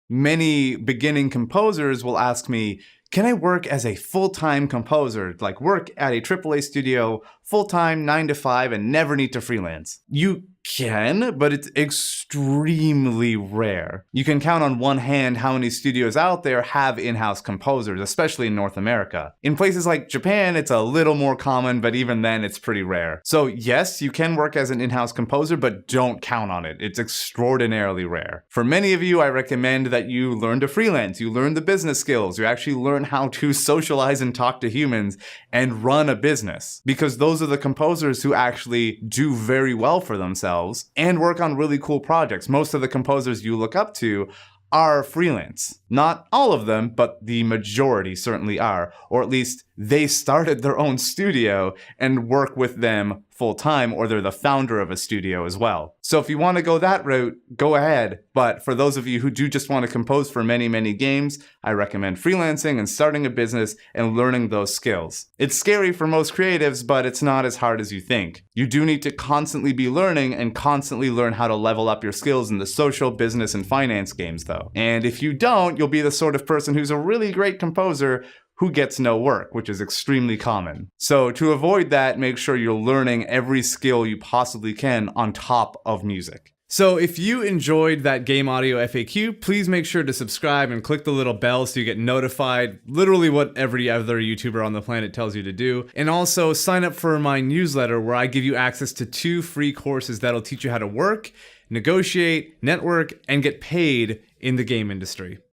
Many beginning composers will ask me, can I work as a full-time composer, like work at a AAA studio full-time 9 to 5 and never need to freelance? You can, but it's extremely rare. You can count on one hand how many studios out there have in-house composers, especially in North America. In places like Japan, it's a little more common, but even then it's pretty rare. So yes, you can work as an in-house composer, but don't count on it. It's extraordinarily rare. For many of you, I recommend that you learn to freelance, you learn the business skills, you actually learn how to socialize and talk to humans and run a business, because those are the composers who actually do very well for themselves and work on really cool projects. Most of the composers you look up to are freelance. Not all of them, but the majority certainly are, or at least they started their own studio and work with them full time, or they're the founder of a studio as well. So if you want to go that route, go ahead. But for those of you who do just want to compose for many, many games, I recommend freelancing and starting a business and learning those skills. It's scary for most creatives, but it's not as hard as you think. You do need to constantly be learning and constantly learn how to level up your skills in the social, business, and finance games though. And if you don't, you'll be the sort of person who's a really great composer who gets no work, which is extremely common. So to avoid that, make sure you're learning every skill you possibly can on top of music. So if you enjoyed that game audio FAQ, please make sure to subscribe and click the little bell so you get notified, literally what every other YouTuber on the planet tells you to do. And also sign up for my newsletter where I give you access to 2 free courses that'll teach you how to work, negotiate, network, and get paid in the game industry.